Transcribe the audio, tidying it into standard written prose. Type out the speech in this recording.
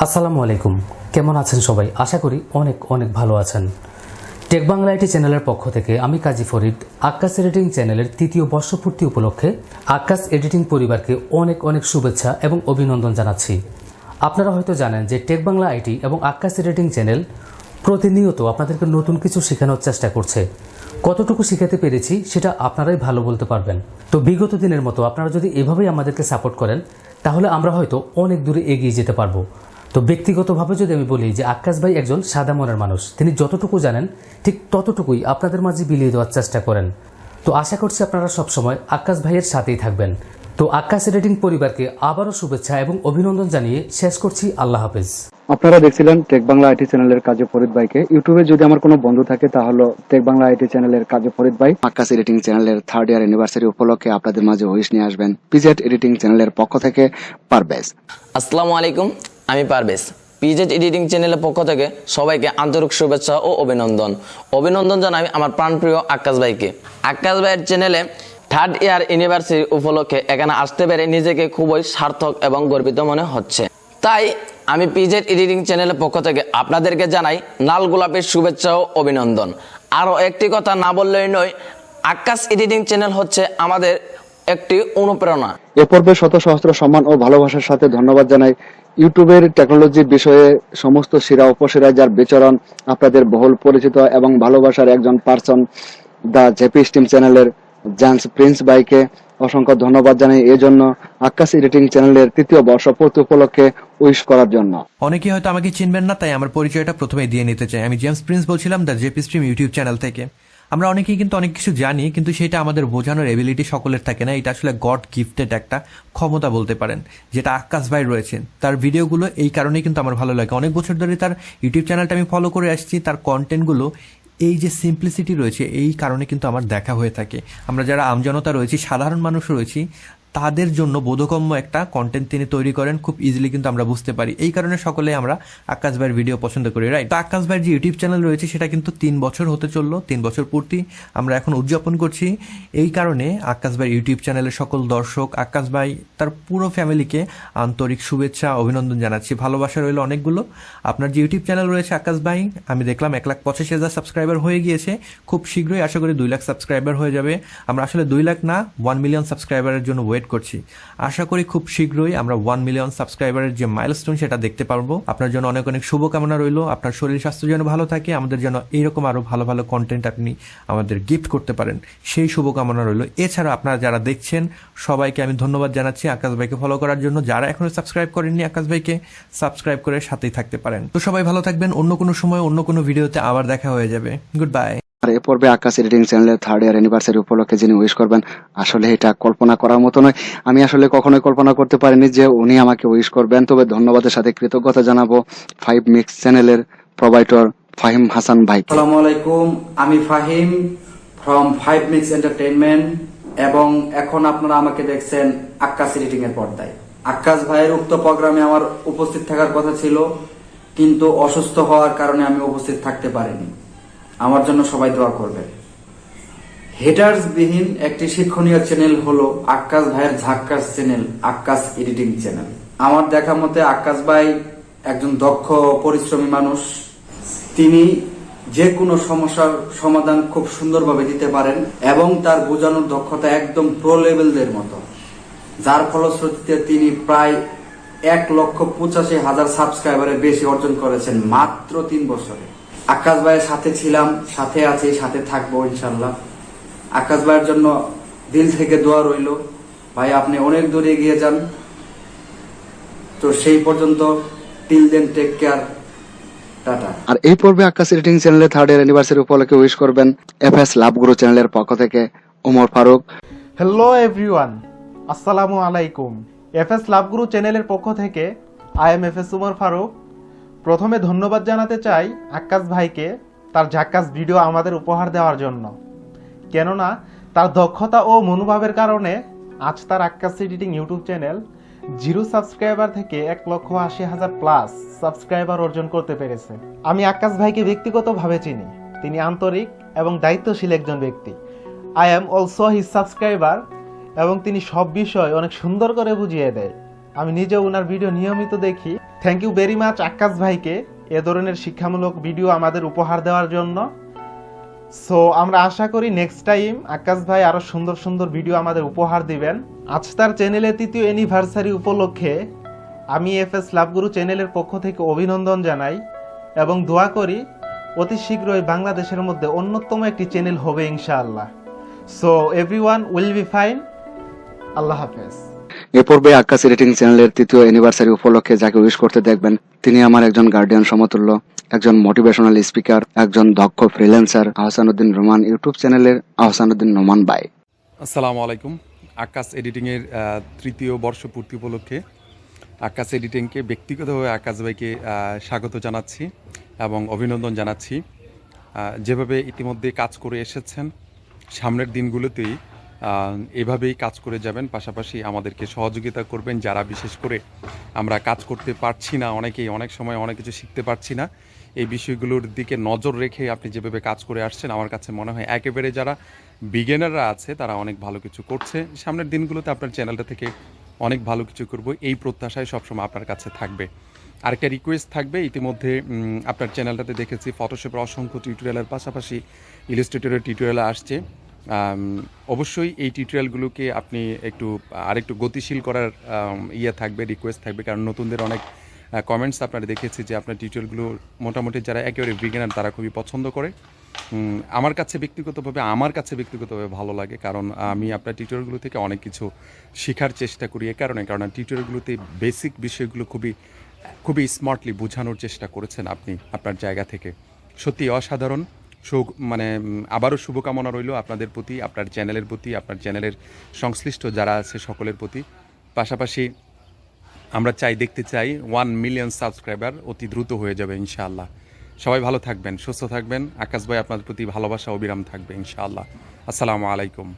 আসসালামু আলাইকুম, কেমন আছেন সবাই? আশা করি অনেক অনেক ভালো আছেন। টেক বাংলা আইটি চ্যানেলের পক্ষ থেকে আমি কাজী ফরিদ আক্কাস এডিটিং চ্যানেলের তৃতীয় বর্ষপূর্তি উপলক্ষে আক্কাস এডিটিং পরিবারকে অনেক অনেক শুভেচ্ছা এবং অভিনন্দন জানাচ্ছি। আপনারা হয়তো জানেন যে টেক বাংলা আইটি এবং আক্কাস এডিটিং চ্যানেল প্রতিনিয়ত আপনাদেরকে নতুন কিছু শেখানোর চেষ্টা করছে। কতটুকু শেখাতে পেরেছি সেটা আপনারাই ভালো বলতে পারবেন। তো বিগত দিনের মতো আপনারা যদি এভাবেই আমাদেরকে সাপোর্ট করেন তাহলে আমরা হয়তো অনেক দূরে এগিয়ে যেতে পারবো। তো ব্যক্তিগতভাবে যদি আমি বলি যে আক্কাস ভাই একজন সাদা মনের মানুষ, তিনি যতটুকু জানেন ঠিক ততটুকুই আপনাদের মাঝে বিলিয়ে দেওয়ার চেষ্টা করেন। তো আশা করছি আপনারা সবসময় আক্কাস ভাইয়ের সাথেই থাকবেন। তো আক্কাস এডিটিং পরিবারকে আবারও শুভেচ্ছা এবং অভিনন্দন জানিয়ে শেষ করছি। আল্লাহ হাফেজ। আপনারা দেখছিলেন টেক বাংলা আইটি চ্যানেলের কাজী ফরিদ ভাইকে। ইউটিউবে যদি আমার কোনো বন্ধু থাকে তাহলে টেক বাংলা আইটি চ্যানেলের কাজী ফরিদ ভাই আক্কাস এডিটিং চ্যানেলের 3rd ইয়ার অ্যানিভার্সারি উপলক্ষে আপনাদের মাঝে উইশ নিয়ে আসবেন পিজেড এডিটিং চ্যানেলের পক্ষ থেকে পারভেজ। আসসালামু আলাইকুম, আমি পারভেজ। পিজেড এডিটিং চ্যানেলের পক্ষ থেকে সবাইকে আন্তরিক শুভেচ্ছা ও অভিনন্দন জানাই আমার প্রাণপ্রিয় আক্কাস ভাইকে। আক্কাস ভাইয়ের চ্যানেলে 3rd ইয়ার অ্যানিভার্সারি উপলক্ষে এখানে আসতে পেরে নিজেকে খুবই সার্থক এবং গর্বিত মনে হচ্ছে। তাই আমি পিজেড এডিটিং চ্যানেলের পক্ষ থেকে আপনাদেরকে জানাই লাল গোলাপের শুভেচ্ছা ও অভিনন্দন। আরও একটি কথা না বললেই নয়, আক্কাস এডিটিং চ্যানেল হচ্ছে আমাদের একটি অনুপ্রেরণা। এ পর্বে শত সহস্র সম্মান ও ভালোবাসার সাথে ধন্যবাদ জানাই ইউটিউবের টেকনোলজি বিষয়ে সমস্ত সেরা উপসেরা যার বিচরণ আপনাদের বহুল পরিচিত এবং ভালোবাসার একজন পার্সন দ্য জেপি স্টিম চ্যানেলের জান্স প্রিন্স ভাইকে অসংখ্য ধন্যবাদ জানাই এই জন্য আক্কাস এডিটিং চ্যানেলের 3য় বর্ষপূর্তি উপলক্ষে উইশ করার জন্য। অনেকে হয়তো আমাকে চিনবেন না, তাই আমার পরিচয়টা প্রথমে দিয়ে নিতে চাই। আমি জেমস প্রিন্স বলছিলাম the JP stream YouTube channel থেকে। আমরা অনেকেই কিন্তু অনেক কিছু জানি, কিন্তু সেটা আমাদের বোঝানোর এবিলিটি সকলের থাকে না। এটা আসলে গড গিফটেড একটা ক্ষমতা বলতে পারেন, যেটা আক্কাস ভাই রয়েছেন। তার ভিডিওগুলো এই কারণেই কিন্তু আমার ভালো লাগে। অনেক বছর ধরে তার ইউটিউব চ্যানেলটা আমি ফলো করে আসছি। তার কন্টেন্টগুলো এই যে সিম্পলিসিটি রয়েছে, এই কারণে কিন্তু আমার দেখা হয়ে থাকে। আমরা যারা আমজনতা রয়েছি, সাধারণ মানুষ রয়েছি, তাদের জন্য বোধগম্য একটা কন্টেন্ট তিনি তৈরি করেন, খুব ইজিলি কিন্তু আমরা বুঝতে পারি। এই কারণে সকলে আমরা আক্কাস ভাইয়ের ভিডিও পছন্দ করি, রাইট? তো আক্কাস ভাইয়ের যে ইউটিউব চ্যানেল রয়েছে সেটা কিন্তু 3 বছর হতে চললো। 3 বছর পূর্তি আমরা এখন উদযাপন করছি। এই কারণে আক্কাস ভাইয়ের ইউটিউব চ্যানেলের সকল দর্শক, আক্কাস ভাই তার পুরো ফ্যামিলিকে আন্তরিক শুভেচ্ছা অভিনন্দন জানাচ্ছি। ভালোবাসা রইল অনেকগুলো। আপনার যে ইউটিউব চ্যানেল রয়েছে আক্কাস ভাই, আমি দেখলাম 1,85,000 সাবস্ক্রাইবার হয়ে গিয়েছে। খুব শীঘ্রই আশা করি 2 লাখ সাবস্ক্রাইবার হয়ে যাবে। আমরা আসলে 2 লাখ না, 1 মিলিয়ন সাবস্ক্রাইবারের জন্য ওয়েট করছি। আশা করি খুব শীঘ্রই আমরা 1 মিলিয়ন সাবস্ক্রাইবারের যে মাইলস্টোন সেটা দেখতে পারবো। আপনার জন্য অনেক অনেক শুভকামনা রইল। আপনার শরীর স্বাস্থ্য যেন ভালো থাকে, আমাদের যেন এইরকম আরো ভালো ভালো কন্টেন্ট আপনি আমাদের গিফট করতে পারেন, সেই শুভকামনা রইল। এছাড়া আপনারা যারা দেখছেন সবাইকে আমি ধন্যবাদ জানাচ্ছি আক্কাস ভাইকে ফলো করার জন্য। যারা এখনো সাবস্ক্রাইব করেননি আক্কাস ভাইকে সাবস্ক্রাইব করে সাথেই থাকতে পারেন। তো সবাই ভালো থাকবেন। অন্য কোনো সময় অন্য কোনো ভিডিওতে আবার দেখা হয়ে যাবে। Good bye. আর এ পর্বে আক্কাস এডিটিং চ্যানেলের 3rd ইয়ার অ্যানিভার্সারি উপলক্ষে যিনি উইশ করবেন, আসলে এটা কল্পনা করার মতো নয়। আমি আসলে কখনোই কল্পনা করতে পারিনি যে উনি আমাকে উইশ করবেন। তবে ধন্যবাদের সাথে কৃতজ্ঞতা জানাবো 5 মিক্স চ্যানেলের প্রোভাইডার ফাহিম হাসান ভাই। আসসালামু আলাইকুম, আমি ফাহিম ফ্রম 5 মিক্স এন্টারটেইনমেন্ট এবং এখন আপনারা আমাকে দেখছেন আক্কাস এডিটিং এর পর্দায়। আক্কাস ভাইয়ের উক্ত প্রোগ্রামে আমার উপস্থিত থাকার কথা ছিল, কিন্তু অসুস্থ হওয়ার কারণে আমি উপস্থিত থাকতে পারিনি। আমার জন্য সবাই দোয়া করবেন। হেটার্স বিহীন একটি শিক্ষণীয় চ্যানেল হলো আক্কাস ভাইয়ের ঝাক্কাস চ্যানেল, আক্কাস এডিটিং চ্যানেল। আমার দেখা মতে আক্কাস ভাই একজন দক্ষ পরিশ্রমী মানুষ। তিনি যে কোনো সমস্যার সমাধান খুব সুন্দরভাবে দিতে পারেন এবং তার বোঝানোর দক্ষতা একদম প্রো লেভেলদের মতো, যার ফলশ্রুতিতে তিনি প্রায় 1,85,000 সাবস্ক্রাইবারের বেশি অর্জন করেছেন মাত্র 3 বছরে। আক্কাস ভাইয়ের সাথে ছিলাম, সাথে আছি, সাথে থাকবো ইনশাল্লাহ। আক্কাস ভাইয়ের জন্য দিল থেকে দোয়া রইল। ভাই আপনি অনেক দূরে এগিয়ে যান। তো সেই পর্যন্ত till then, take care, tata. আর এই পর্বে আক্কাস এডিটিং চ্যানেলের 3rd ইয়ার অ্যানিভার্সারি উপলক্ষে উইশ করবেন এফএস লাভগুরু চ্যানেলের পক্ষ থেকে ওমর ফারুক। হ্যালো এভরিওয়ান, আসসালামু আলাইকুম। এফএস লাভগুরু চ্যানেলের পক্ষ থেকে I am FS Omar Faruk. প্রথমে ধন্যবাদ জানাতে চাই আক্কাস ভাইকে তার ঝাক্কাস ভিডিও আমাদের উপহার দেওয়ার জন্য। কেননা তার দক্ষতা ও মনোভাবের কারণে আজ তার Akkas editing YouTube channel 0 subscriber থেকে 1,80,000 প্লাস সাবস্ক্রাইবার অর্জন করতে পেরেছে। আমি আক্কাস ভাইকে ব্যক্তিগতভাবে চিনি। তিনি আন্তরিক এবং দায়িত্বশীল একজন ব্যক্তি। I am also his subscriber এবং তিনি সব বিষয় অনেক সুন্দর করে বুঝিয়ে দেয়। আমি নিজেও ওনার ভিডিও নিয়মিত দেখি। Thank you very much Akkas ভাইকে এ ধরনের শিক্ষামূলক ভিডিও আমাদের উপহার দেওয়ার জন্য। সো আমরা আশা করি নেক্সট টাইম আক্কাস ভাই আরো সুন্দর সুন্দর ভিডিও আমাদের উপহার দিবেন। আজ তার চ্যানেলের 3য় অ্যানিভার্সারি উপলক্ষে আমি এফএস লাভগুরু চ্যানেলের পক্ষ থেকে অভিনন্দন জানাই এবং দোয়া করি অতি শীঘ্রই বাংলাদেশের মধ্যে অন্যতম একটি চ্যানেল হবে ইনশাআল্লাহ। So everyone will be fine. আল্লাহ হাফেজ। এ পর্বে আক্কাস এডিটিং চ্যানেলের 3য় অ্যানিভার্সারি উপলক্ষে যাকে উইশ করতে দেখবেন তিনি আমার একজন গার্ডিয়ান সমতুল্য, একজন মোটিভেশনাল স্পিকার, একজন দক্ষ freelancer, Ahsan Uddin Roman YouTube চ্যানেলের আহসান উদ্দিন নোমান ভাই। আসসালামু আলাইকুম। আক্কাস এডিটিংয়ের 3য় বর্ষপূর্তি উপলক্ষে আক্কাস এডিটিংকে ব্যক্তিগতভাবে আক্কাস ভাইকে স্বাগত জানাচ্ছি এবং অভিনন্দন জানাচ্ছি। যেভাবে ইতিমধ্যে কাজ করে এসেছেন, সামনের দিনগুলোতেই এভাবেই কাজ করে যাবেন, পাশাপাশি আমাদেরকে সহযোগিতা করবেন যারা বিশেষ করে আমরা কাজ করতে পারছি না, অনেকেই অনেক সময় অনেক কিছু শিখতে পারছি না, এই বিষয়গুলোর দিকে নজর রেখে আপনি যেভাবে কাজ করে আসছেন আমার কাছে মনে হয় একেবারে যারা বিগিনাররা আছে তারা অনেক ভালো কিছু করছে। সামনের দিনগুলোতে আপনার চ্যানেলটা থেকে অনেক ভালো কিছু করব এই প্রত্যাশায় সবসময় আপনার কাছে থাকবে। আরেকটা রিকোয়েস্ট থাকবে, ইতিমধ্যে আপনার চ্যানেলটাতে দেখেছি ফটোশপের অসংখ্য টিউটোরিয়ালের পাশাপাশি ইলাস্ট্রেটরের টিউটোরিয়াল আসছে। অবশ্যই এই টিউটোরিয়ালগুলোকে আপনি আরেকটু গতিশীল করার থাকবে, রিকোয়েস্ট থাকবে, কারণ নতুনদের অনেক কমেন্টস আপনারা দেখেছি যে আপনার টিউটোরিয়ালগুলো মোটামুটি যারা একেবারে বিগিনার তারা খুবই পছন্দ করে। আমার কাছে ব্যক্তিগতভাবে ভালো লাগে, কারণ আমি আপনার টিউটোরিয়ালগুলো থেকে অনেক কিছু শেখার চেষ্টা করি। কারণ টিউটোরিয়ালগুলোতে বেসিক বিষয়গুলো খুবই স্মার্টলি বোঝানোর চেষ্টা করেছেন আপনি আপনার জায়গা থেকে। সত্যি অসাধারণ। আবারও শুভকামনা রইল আপনাদের প্রতি, আপনার চ্যানেলের প্রতি, আপনার চ্যানেলের সংশ্লিষ্ট যারা আছে সকলের প্রতি। পাশাপাশি আমরা দেখতে চাই 1 মিলিয়ন সাবস্ক্রাইবার অতি দ্রুত হয়ে যাবে ইনশাআল্লাহ। সবাই ভালো থাকবেন, সুস্থ থাকবেন। আকাশ ভাই আপনার প্রতি ভালোবাসা অবিরাম থাকবে ইনশাআল্লাহ। আসসালামু আলাইকুম।